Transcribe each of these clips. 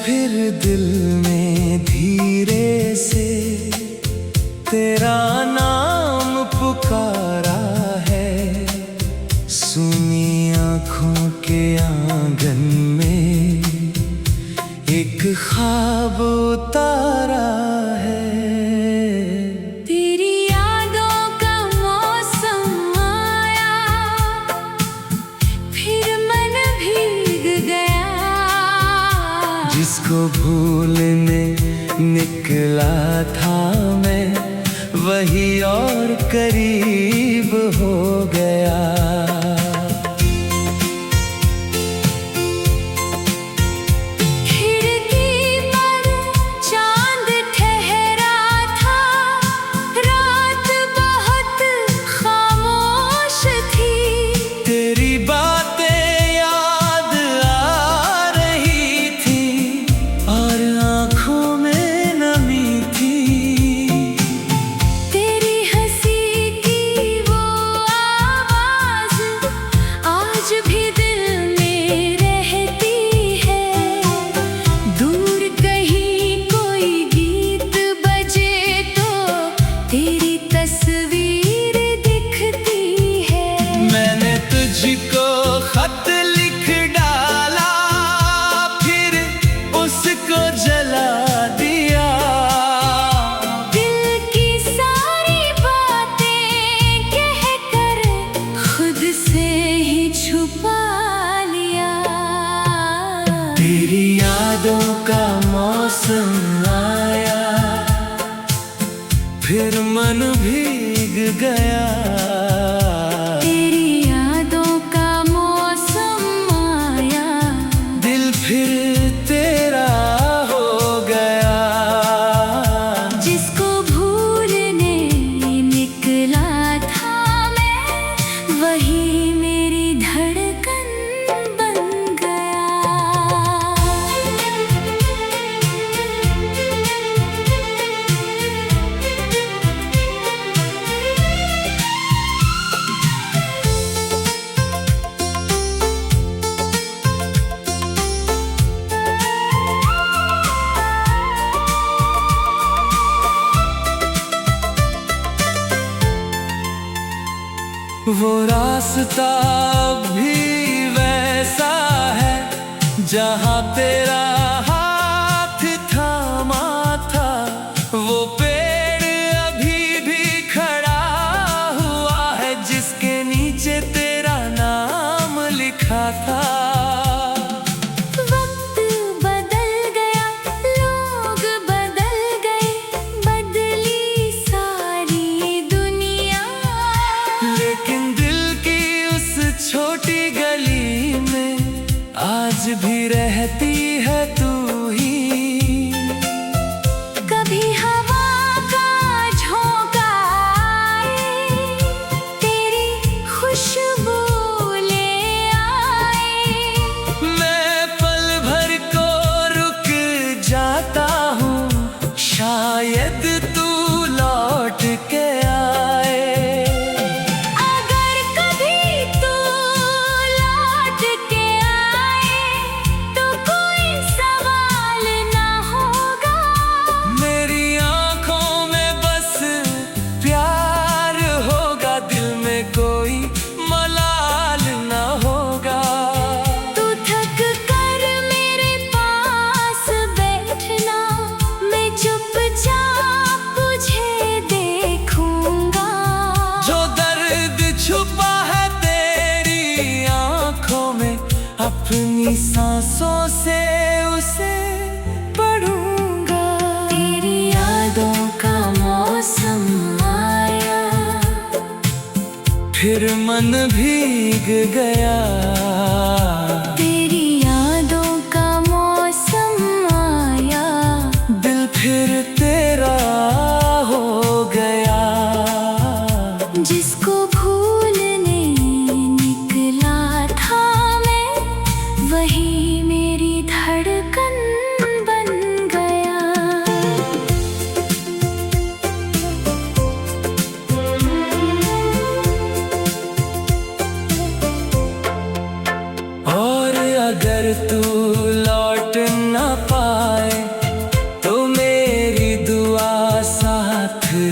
फिर दिल में धीरे से तेरा नाम पुकारा है। सुनी आँखों के आंगन में एक ख्वाब उतारा है। तेरी यादों का मौसम आया, फिर मन भीग गया। जिसको भूलने निकला था मैं, वही और करीब हो गया। खिड़की पर चांद ठहरा था, रात बहुत खामोश थी। तेरी बातें याद आ रही थी और आँखों में नमी थी। तेरी हंसी की वो आवाज आज भी दिल में रहती है। दूर कहीं कोई गीत बजे तो तेरी तस्वीर दिखती है। मैंने तुझको खत लिख डाला, फिर उसको जला दिया। दिल की सारी बातें कहकर खुद से ही छुपा लिया। तेरी यादों का मौसम आया, फिर मन भीग गया। तेरी यादों का मौसम आया, दिल फिर तेरा हो गया। जिसको भूलने निकला था मैं, वही मेरी धड़कन बन गया। वो रास्ता भी वैसा है जहाँ तेरा हाथ थामा था। वो पेड़ अभी भी खड़ा हुआ है जिसके नीचे तेरा नाम लिखा था। वक्त बदल गया, लोग बदल गए, बदली सारी दुनिया। लेकिन दिल की उस छोटी गली में आज भी रहती है तू ही। कभी हवा का झोंका आए, तेरी खुशबू ले आए। मैं पल भर को रुक जाता हूँ, शायद तू लौट के आए। अगर कभी तू लौट के आए, तो कोई सवाल ना होगा। मेरी आँखों में बस प्यार होगा, दिल में कोई मलाल ना होगा। तू थक कर मेरे पास बैठना, मैं चुपचाप तुझे देखूंगा। जो दर्द छुपा है तेरी आँखों में, अपनी सांसों से उसे पढ़ूंगा। तेरी यादों का मौसम आया, फिर मन भीग गया। तेरी यादों का मौसम आया, दिल फिर तेरा हो गया। जिसको भूलने निकला था मैं, वही मेरी धड़कन बन गया।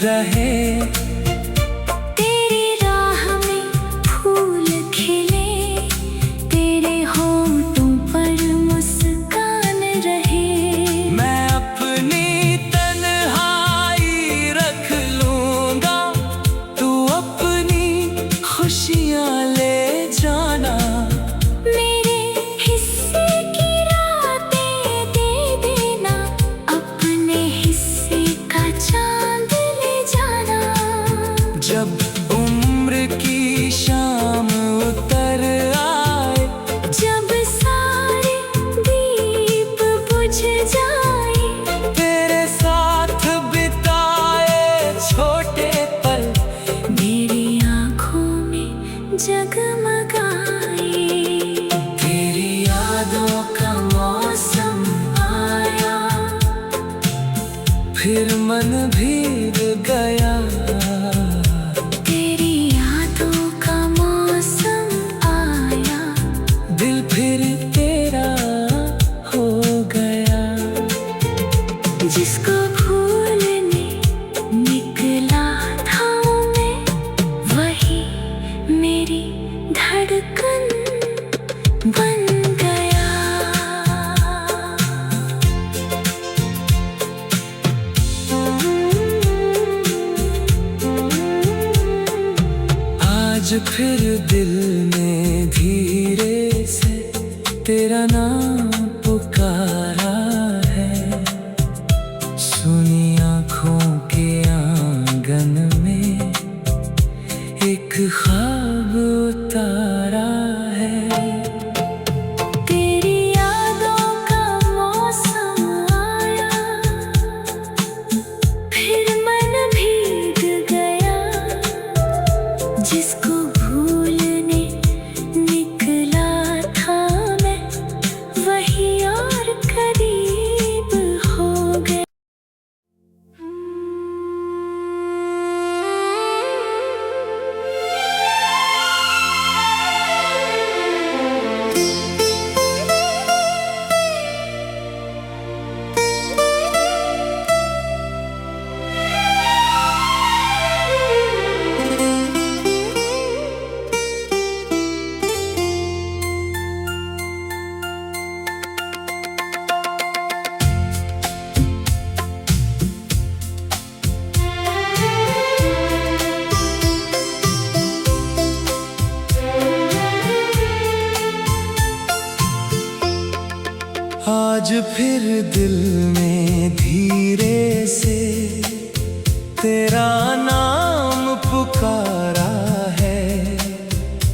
रहे। तेरी राह में फूल खिले, तेरे होंठों पर मुस्कान रहे। मैं अपनी तन्हाई रख लूंगा, तू अपनी खुशियाँ ले जाना। मेरे हिस्से की रातें दे देना, अपने हिस्से का चांद ले जाना। जब उम्र की शाम उतर आए, जब सारे दीप बुझ जाए, तेरे साथ बिताए छोटे पल मेरी आँखों में जगमगाए। तेरी यादों का मौसम आया, फिर मन भीग गया। तेरी यादों का मौसम आया, दिल फिर तेरा हो गया। जिसको भूलने निकला था मैं, वही मेरी धड़कन बन गया। आज फिर दिल में धीरे से तेरा नाम पुकारा है। सुनी आँखों के आंगन में एक ख्वाब उतारा है। तेरी यादों का मौसम आया, फिर मन भीग गया। जिसको भूलने निकला था मैं, वही और करीब हो गया। आज फिर दिल में धीरे से तेरा नाम पुकारा है।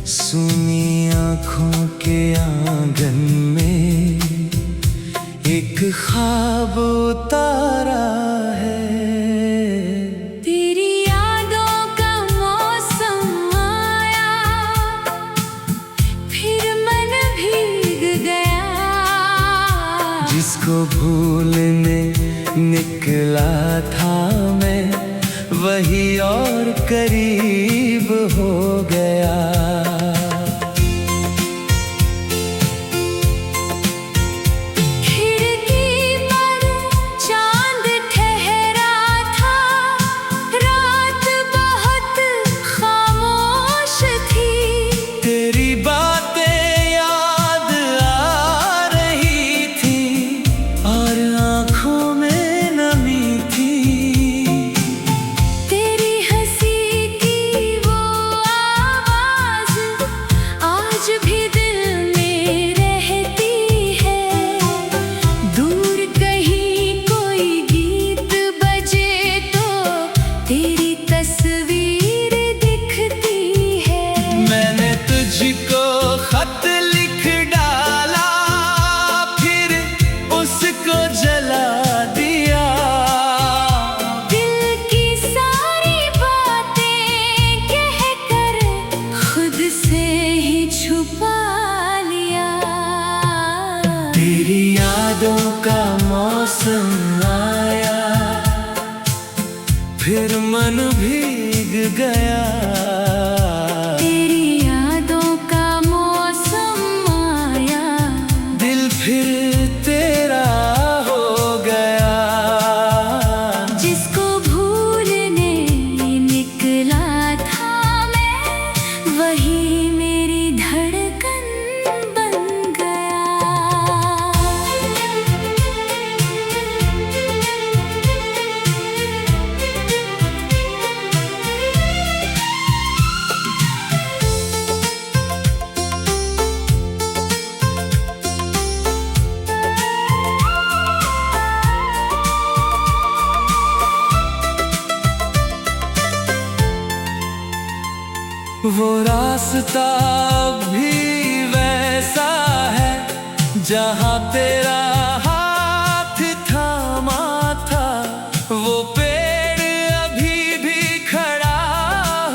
सुनी आँखों के आंगन में एक ख्वाब उतारा है। तेरी यादों का मौसम आया, फिर मन भीग गया। जिसको भूलने निकला था मैं, वही और करीब हो गया। खिड़की पर चांद ठहरा था, रात बहुत खामोश थी। तेरी बातें याद आ रही थी और आँखों में नमी थी। तेरी हंसी की वो आवाज आज भी दिल में रहती है। दूर कहीं कोई गीत बजे तो तेरी तस्वीर दिखती है। मैंने तुझको खत लिख डाला, फिर उसको जला दिया। दिल की सारी बातें कहकर खुद से ही छुपा लिया। तेरी यादों का मौसम आया, फिर मन भीग गया। तेरी यादों का मौसम आया, दिल फिर तेरा हो गया। जिसको भूलने वो रास्ता अब भी वैसा है जहाँ तेरा हाथ थामा था। वो पेड़ अभी भी खड़ा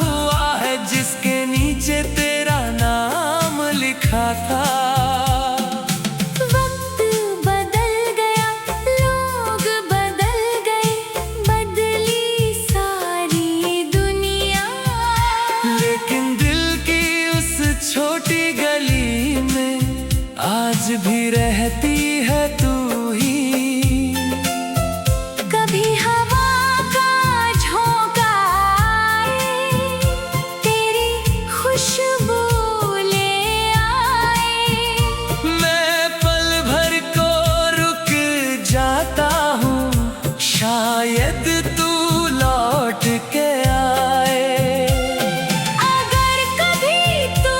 हुआ है जिसके नीचे तेरा नाम लिखा था। वक्त बदल गया, लोग बदल गए, बदली सारी दुनिया। लेकिन दिल की उस छोटी गली में आज भी रहती है तू ही। कभी हवा का झोंका आए, तेरी खुशबू ले आए। मैं पल भर को रुक जाता हूँ, शायद तू लौट के आए। अगर कभी तू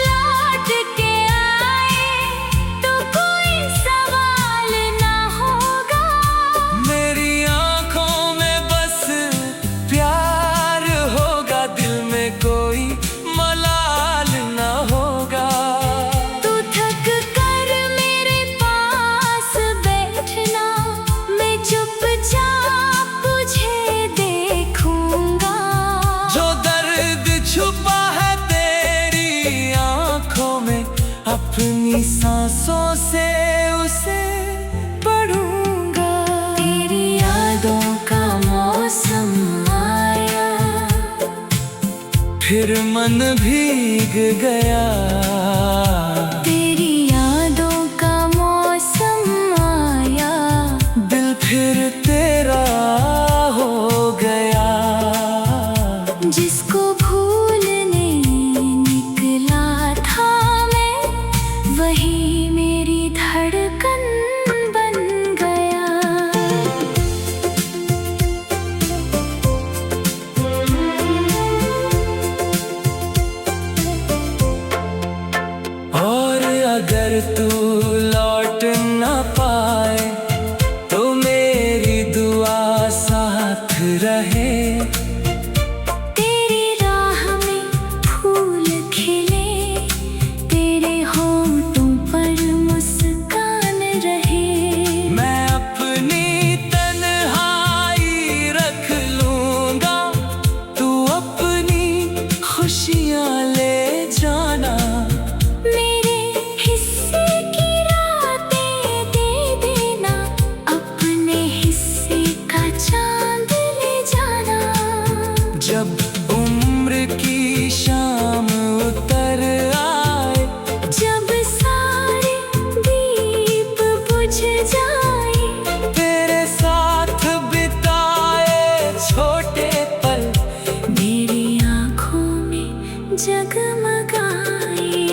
लौट के आए तो कोई सवाल ना होगा। मेरी आंखों में बस प्यार होगा, दिल में कोई मलाल ना होगा। तू थक कर मेरे पास बैठना, मैं चुपचाप तुझे देखूंगा। जो दर्द छुपा है तेरी आंखों में, अपनी सांसों से उसे पढ़ूंगा। तेरी यादों का मौसम आया, फिर मन भीग गया। तेरी यादों का मौसम आया, दिल फिर तेरा हो गया। जिसको भूलने निकला था मैं, वही मेरी धड़कन बन गया। और अगर तू लौट ना पाए तो मेरी दुआ साथ रहे। तेरी राह में फूल खिले, तेरे होंठों पर मुस्कान रहे। मैं अपनी तन्हाई रख लूंगा, तू अपनी खुशियाँ ले जाना। मेरे हिस्से की रातें दे देना, अपने हिस्से का चांद ले जाना। जब उम्र की शाम उतर आए, जब सारे दीप बुझ जाए, तेरे साथ बिताए छोटे पल मेरी आँखों में जगमगाए।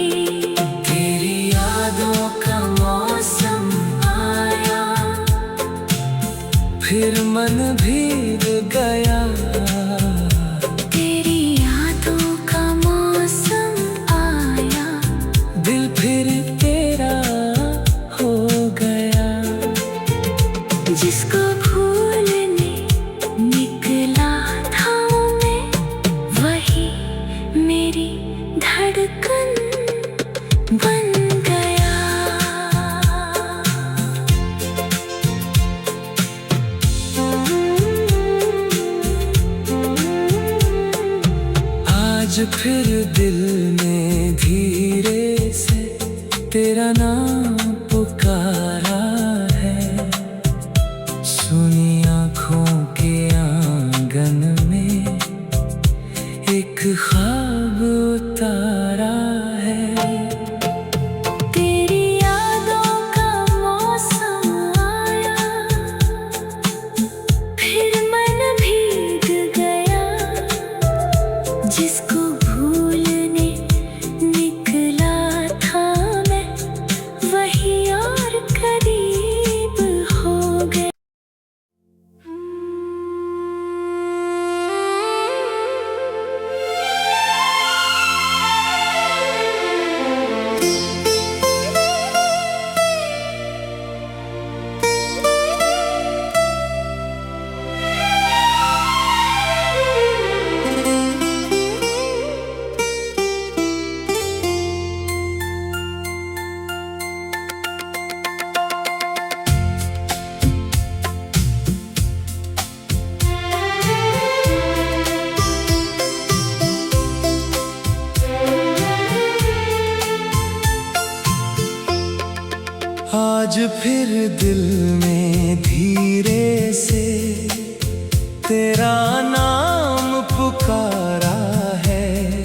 तेरी यादों का मौसम आया, फिर मन भीग गया। तेरी यादों का मौसम आया, दिल फिर तेरा हो गया। जिसको भूलने निकला था मैं, वही मेरी धड़कन बन गया। आज फिर दिल में धीरे से तेरा नाम पुकारा है। सुनी आँखों के आंगन में एक ख्वाब उतारा है। तेरी यादों का मौसम आया, फिर मन भीग गया। जिसको भूलने निकला था मैं, वही फिर दिल में धीरे से तेरा नाम पुकारा है।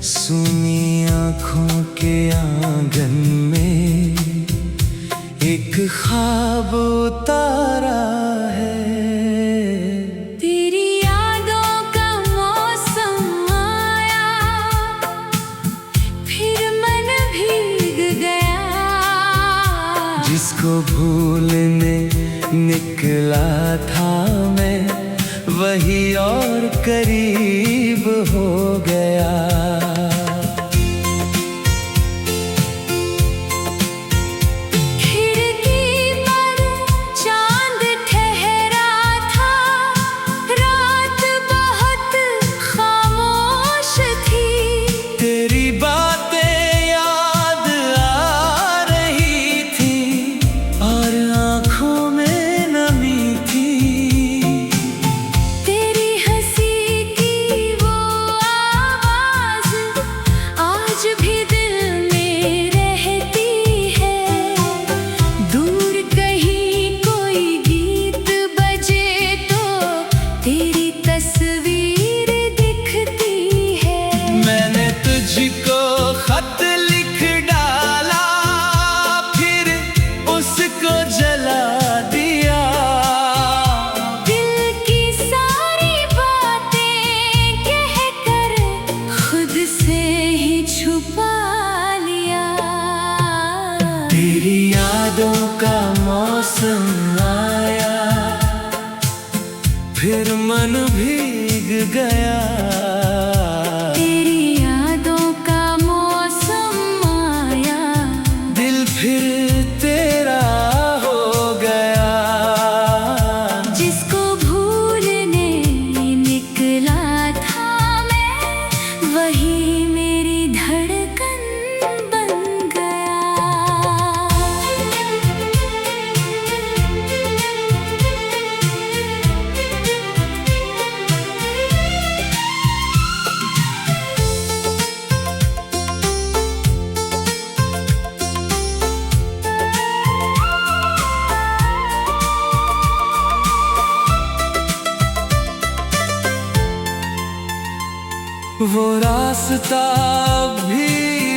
सुनी आँखों के आंगन में एक ख्वाब उतारा है। तेरी यादों का मौसम आया, फिर मन भीग गया। जिसको भूलने निकला था मैं, वही और करीब हो गया। तेरी यादों का मौसम आया, फिर मन भीग गया। तेरी यादों का मौसम आया, दिल फिर तेरा हो गया। जिसको भूलने निकला था मैं, वही मेरी धड़कन बन गया। वो रास्ता भी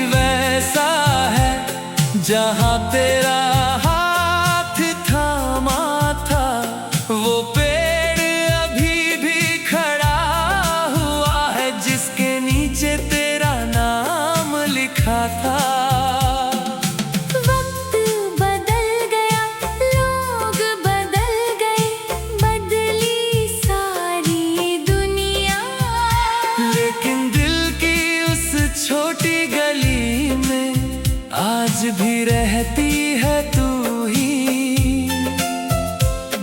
वैसा है जहाँ तेरा हाथ थामा था। वो पेड़ अभी भी खड़ा हुआ है जिसके नीचे तेरा नाम लिखा था। वक्त बदल गया, लोग बदल गए, बदली सारी दुनिया। लेकिन दिल की उस छोटी गली में आज भी रहती है तू ही।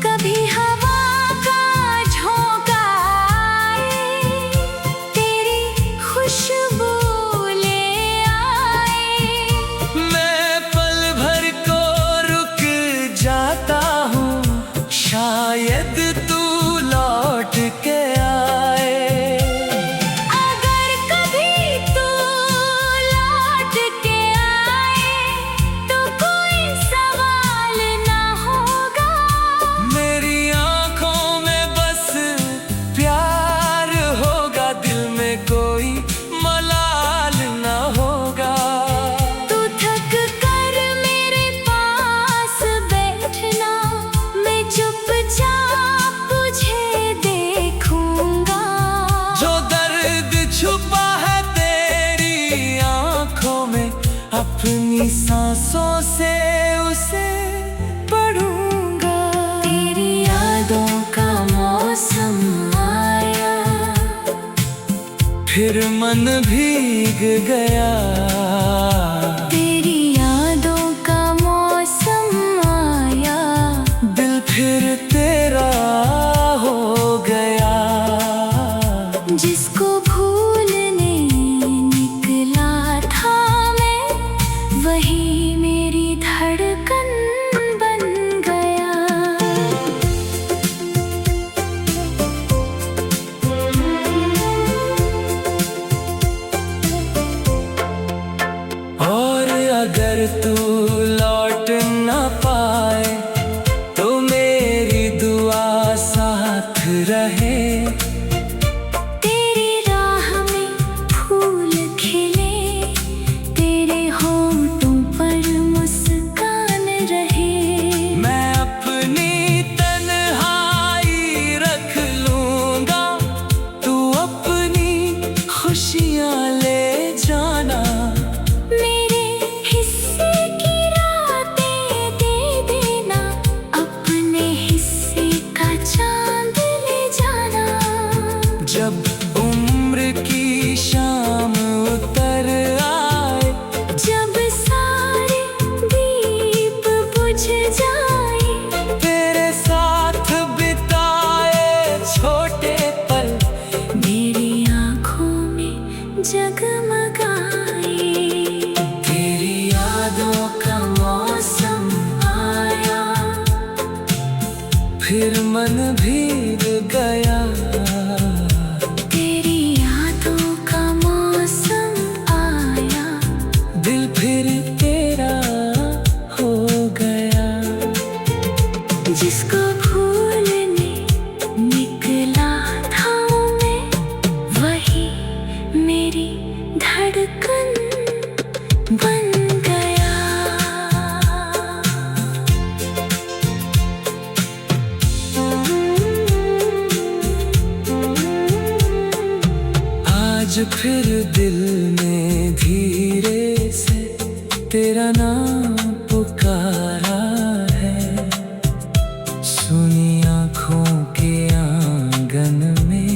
कभी हवा का झोंका आए, तेरी खुशबू ले आए। मैं पल भर को रुक जाता हूँ, शायद तू लौट के आए। अगर कभी तू लौट के आए, तो कोई सवाल ना होगा। मेरी आँखों में बस प्यार होगा, दिल में कोई मलाल ना होगा। तू थक कर मेरे पास बैठना, मैं चुपचाप तुझे देखूंगा। जो दर्द छुपा है तेरी आँखों में, अपनी सांसों से उसे पढ़ूंगा। तेरी यादों का मौसम आया, फिर मन भीग गया। तेरी यादों का मौसम आया, दिल फिर तेरा हो गया। जिसको भूलने निकला था मैं, वही मेरी धड़कन बन गया। रहे। तेरी राह में फूल खिले, तेरे होंठों पर मुस्कान रहे। मैं अपनी तन्हाई रख लूंगा, तू अपनी खुशियाँ ले जाना। मेरे हिस्से की रातें दे देना, अपने हिस्से का चांद ले जाना। जब उम्र की शाम उतर आए, जब सारे दीप बुझ जाए, तेरे साथ बिताए छोटे पल मेरी आँखों में जगमगाए। तेरी यादों का मौसम आया, फिर मन भीग गया। तेरी यादों का मौसम आया, दिल फिर तेरा हो गया। जिसको भूलने निकला था मैं, वही मेरी धड़कन बन गया। आज फिर दिल में धीरे से तेरा नाम पुकारा है। सुनी आँखों के आंगन में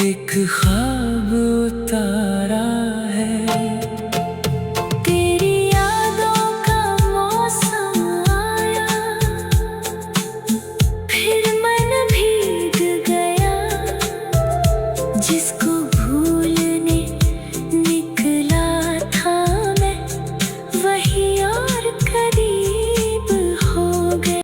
एक ख्वाब उतारा है। तेरी यादों का मौसम आया, फिर मन भीग गया। जिसको भूलने निकला था मैं, वही और करीब हो गया।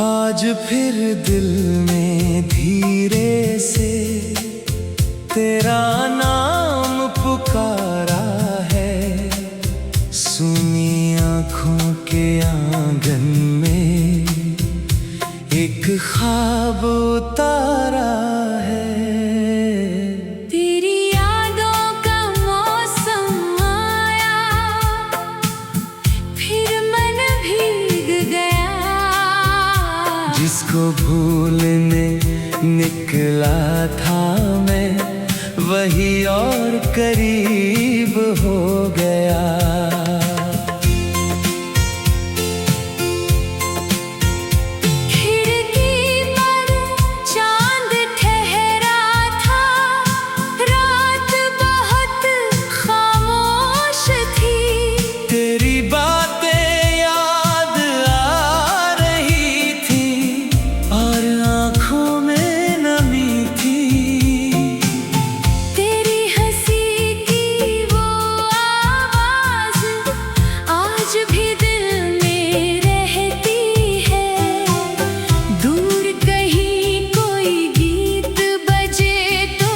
आज फिर दिल में धीरे से तेरा नाम पुकारा है। सुनी आँखों के आंगन में एक ख्वाब उतारा है। तेरी यादों का मौसम आया, फिर मन भीग गया। जिसको भूलने निकला था मैं, वही और करीब हो गया। खिड़की पर चांद ठहरा था, रात बहुत खामोश थी। तेरी बातें याद आ रही थी और आँखों में नमी थी। तेरी हंसी की वो आवाज आज भी दिल में रहती है। दूर कहीं कोई गीत बजे तो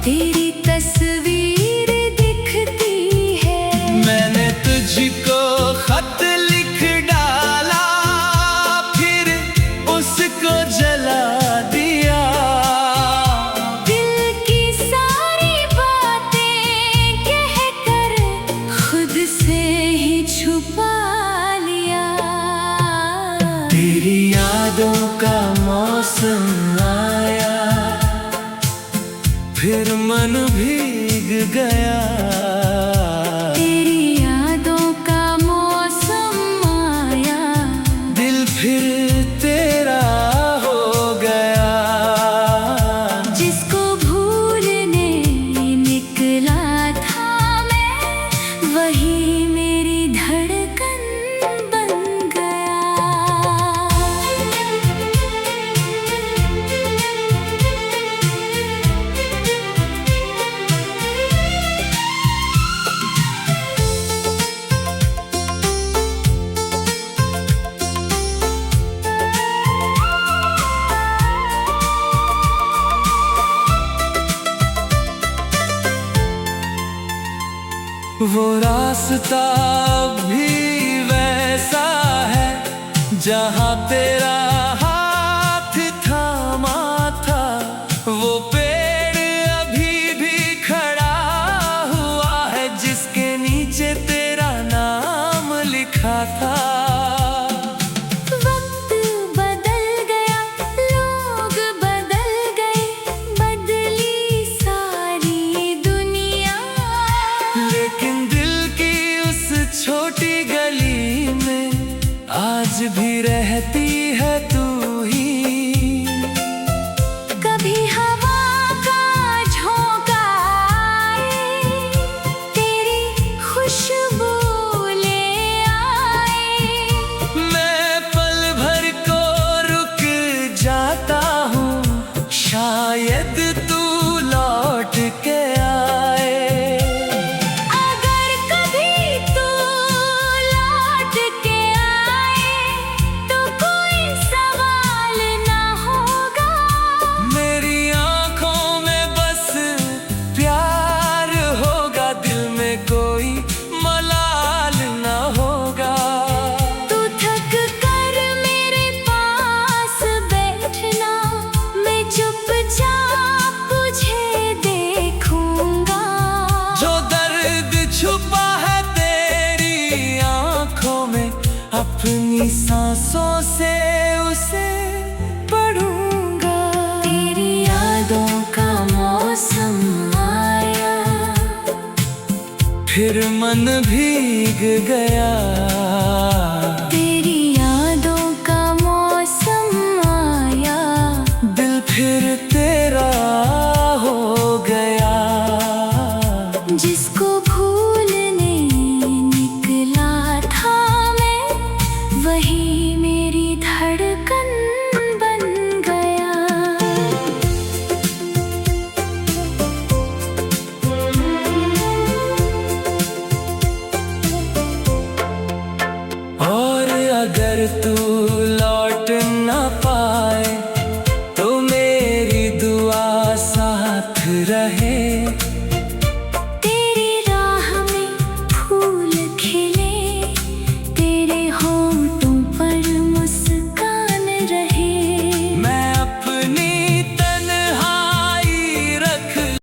तेरी तस्वीर दिखती है। मैंने तुझको खत लिख डाला, फिर उसको जला दिया। दिल की सारी बातें कहकर खुद से ही छुपा लिया। तेरी यादों का मौसम आया, फिर मन भीग गया। तेरी यादों का मौसम आया, दिल फिर तेरा हो गया। जिसको भूलने वो रास्ता भी वैसा है जहाँ तेरा हाथ थामा था। वो पेड़ अभी भी खड़ा हुआ है जिसके नीचे तेरा नाम लिखा था। वक्त बदल गया, लोग बदल गए, बदली सारी दुनिया। लेकिन दिल की उस छोटी गली में आज भी रहती है तू ही। कभी हवा का झोंका आए, तेरी खुशबू ले आए। मैं पल भर को रुक जाता हूँ, शायद तू लौट के आए। अगर कभी तू लौट के आए तो कोई सवाल ना होगा। मेरी आंखों में बस प्यार होगा, दिल में कोई मलाल ना होगा। तू थक कर मेरे पास बैठना, मैं चुपचाप तुझे देखूंगा। जो दर्द छुपा है तेरी आंखों में, अपनी सांसों से उसे पढ़ूंगा। तेरी यादों का मौसम आया, फिर मन भीग गया। तेरी यादों का मौसम आया, दिल फिर तेरा हो गया। जिसको भूलने निकला था मैं, वही मेरी धड़कन बन गया। और अगर तू लौट ना पाए तो मेरी दुआ साथ रहे।